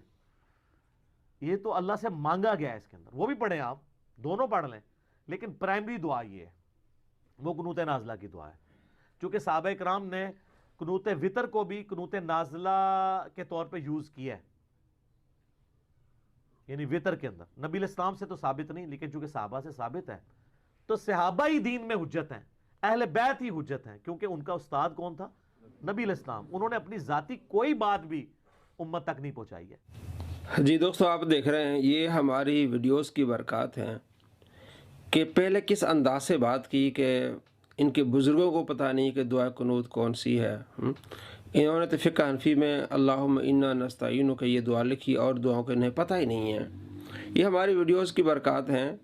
D: یہ تو اللہ سے مانگا گیا ہے اس کے اندر، وہ بھی پڑھیں آپ، دونوں پڑھ لیں، لیکن پرائمری دعا یہ ہے، وہ قنوت نازلہ کی دعا ہے، چونکہ صحابہ کرام نے قنوت وتر کو بھی قنوت نازلہ کے طور پہ یوز کیا ہے، یعنی وتر کے اندر۔ نبی علیہ السلام سے تو ثابت نہیں، لیکن چونکہ صحابہ سے ثابت ہے تو صحابہ ہی دین میں حجت ہیں، اہل بیت ہی حجت ہیں، کیونکہ ان کا استاد کون تھا؟ نبی علیہ السلام، انہوں نے اپنی ذاتی کوئی بات بھی امت تک نہیں پہنچائی ہے۔
B: جی دوستو، آپ دیکھ رہے ہیں یہ ہماری ویڈیوز کی برکات ہیں کہ پہلے کس انداز سے بات کی کہ ان کے بزرگوں کو پتہ نہیں کہ دعا قنوت کون سی ہے۔ انہوں نے تو فقہ حنفی میں اللہم انا نستعینک یہ دعا لکھی، اور دعاؤں کے انہیں پتہ ہی نہیں ہے۔ یہ ہماری ویڈیوز کی برکات ہیں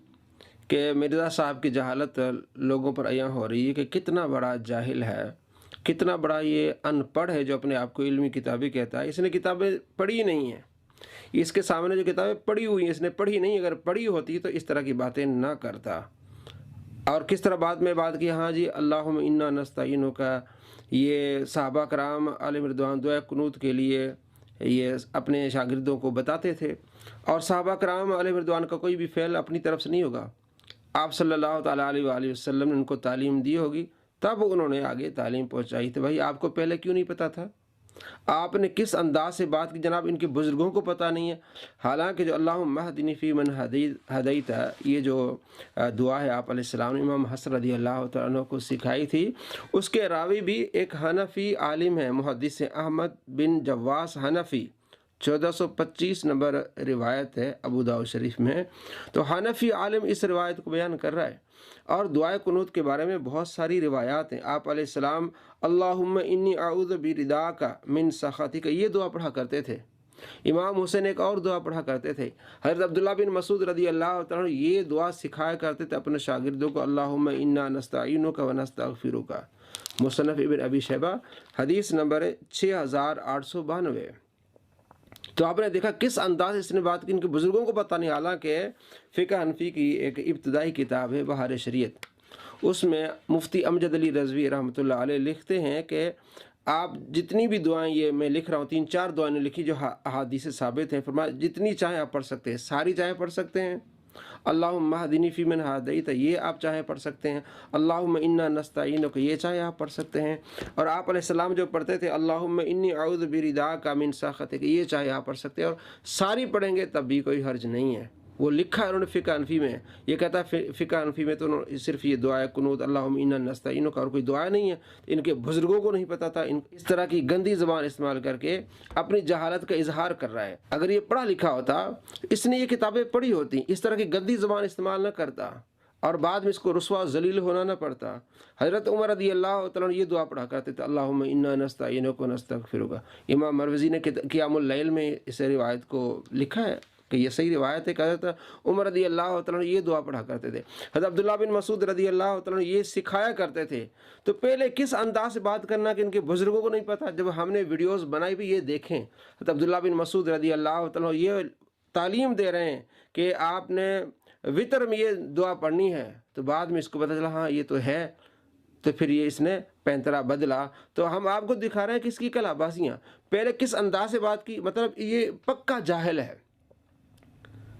B: کہ مرزا صاحب کی جہالت لوگوں پر عیاں ہو رہی ہے کہ کتنا بڑا جاہل ہے، کتنا بڑا یہ ان پڑھ ہے جو اپنے آپ کو علمی کتابی کہتا ہے۔ اس نے کتابیں پڑھی نہیں ہیں، اس کے سامنے جو کتابیں پڑھی ہوئی ہیں اس نے پڑھی نہیں، اگر پڑھی ہوتی تو اس طرح کی باتیں نہ کرتا۔ اور کس طرح بعد میں بات کی، ہاں جی اللہم انا نستعینک، یہ صحابہ کرام علیہ رضوان دعائے قنوت کے لیے یہ اپنے شاگردوں کو بتاتے تھے، اور صحابہ کرام علیہ رضوان کا کوئی بھی فعل اپنی طرف سے نہیں ہوگا، آپ صلی اللہ تعالیٰ علیہ وآلہ وسلم نے ان کو تعلیم دی ہوگی، تب انہوں نے آگے تعلیم پہنچائی تھی۔ بھائی آپ کو پہلے کیوں نہیں پتہ تھا؟ آپ نے کس انداز سے بات کی؟ جناب ان کے بزرگوں کو پتہ نہیں ہے، حالانکہ جو اللہم اہدنی فی من ہدیت یہ جو دعا ہے آپ علیہ السلام نے امام حسن رضی اللہ تعالیٰ عنہ کو سکھائی تھی، اس کے راوی بھی ایک حنفی عالم ہے، محدث احمد بن جواس حنفی، 1425 نمبر روایت ہے ابو داؤد شریف میں۔ تو حنفی عالم اس روایت کو بیان کر رہا ہے، اور دعائے قنوت کے بارے میں بہت ساری روایات ہیں۔ آپ علیہ السلام اللہم انی اعوذ برداک من سخطک یہ دعا پڑھا کرتے تھے۔ امام حسین ایک اور دعا پڑھا کرتے تھے۔ حضرت عبداللہ بن مسعود رضی اللہ تعالیٰ عنہ یہ دعا سکھایا کرتے تھے اپنے شاگردوں کو، اللہم انا نستعینک و نستغفرک۔ مصنف ابن ابی شیبہ حدیث نمبر 6892۔ تو آپ نے دیکھا کس انداز اس نے بات کی، ان کے بزرگوں کو پتہ نہیں، حالانکہ فقہ حنفی کی ایک ابتدائی کتاب ہے بہار شریعت، اس میں مفتی امجد علی رضوی رحمۃ اللہ علیہ لکھتے ہیں کہ آپ جتنی بھی دعائیں یہ میں لکھ رہا ہوں، 3-4 دعائیں لکھی جو احادیث سے ثابت ہیں، فرمایا جتنی چاہیں آپ پڑھ سکتے ہیں، ساری چاہیں پڑھ سکتے ہیں۔ اللہم اہدنی فی من ہدیت یہ آپ چاہیں پڑھ سکتے ہیں، اللہم انا نستعینک یہ چاہیں آپ پڑھ سکتے ہیں، اور آپ علیہ السلام جو پڑھتے تھے اللہم انی اعوذ برداک من سخطک یہ چاہیں آپ پڑھ سکتے ہیں، اور ساری پڑھیں گے تب بھی کوئی حرج نہیں ہے۔ وہ لکھا ہے انہوں نے فقہ حنفی میں، یہ کہتا ہے فقہ حنفی میں تو صرف یہ دعائے قنوت اللہم انا نستعینک اور کوئی دعا نہیں ہے۔ ان کے بزرگوں کو نہیں پتہ تھا، اس طرح کی گندی زبان استعمال کر کے اپنی جہالت کا اظہار کر رہا ہے۔ اگر یہ پڑھا لکھا ہوتا، اس نے یہ کتابیں پڑھی ہوتی، اس طرح کی گندی زبان استعمال نہ کرتا، اور بعد میں اس کو رسوا ذلیل ہونا نہ پڑتا۔ حضرت عمر رضی اللہ تعالیٰ یہ دعا پڑھا کرتے تھے اللہم انا نستعینک و نستغفرک۔ امام مروزی نے قیام اللیل میں اس روایت کو لکھا ہے کہ یہ صحیح روایت ہے کہ حضرت عمر رضی اللہ تعالیٰ یہ دعا پڑھا کرتے تھے، حضرت عبداللہ بن مسعود رضی اللہ تعالیٰ یہ سکھایا کرتے تھے۔ تو پہلے کس انداز سے بات کرنا کہ ان کے بزرگوں کو نہیں پتہ، جب ہم نے ویڈیوز بنائی بھی یہ دیکھیں، حضرت عبداللہ بن مسعود رضی اللہ تعالیٰ یہ تعلیم دے رہے ہیں کہ آپ نے وطر میں یہ دعا پڑھنی ہے، تو بعد میں اس کو پتہ چلا ہاں یہ تو ہے، تو پھر یہ اس نے پینترا بدلا۔ تو ہم آپ کو دکھا رہے ہیں کہ اس کی کلا بازیاں، پہلے کس انداز سے بات کی، مطلب یہ پکا جاہل ہے۔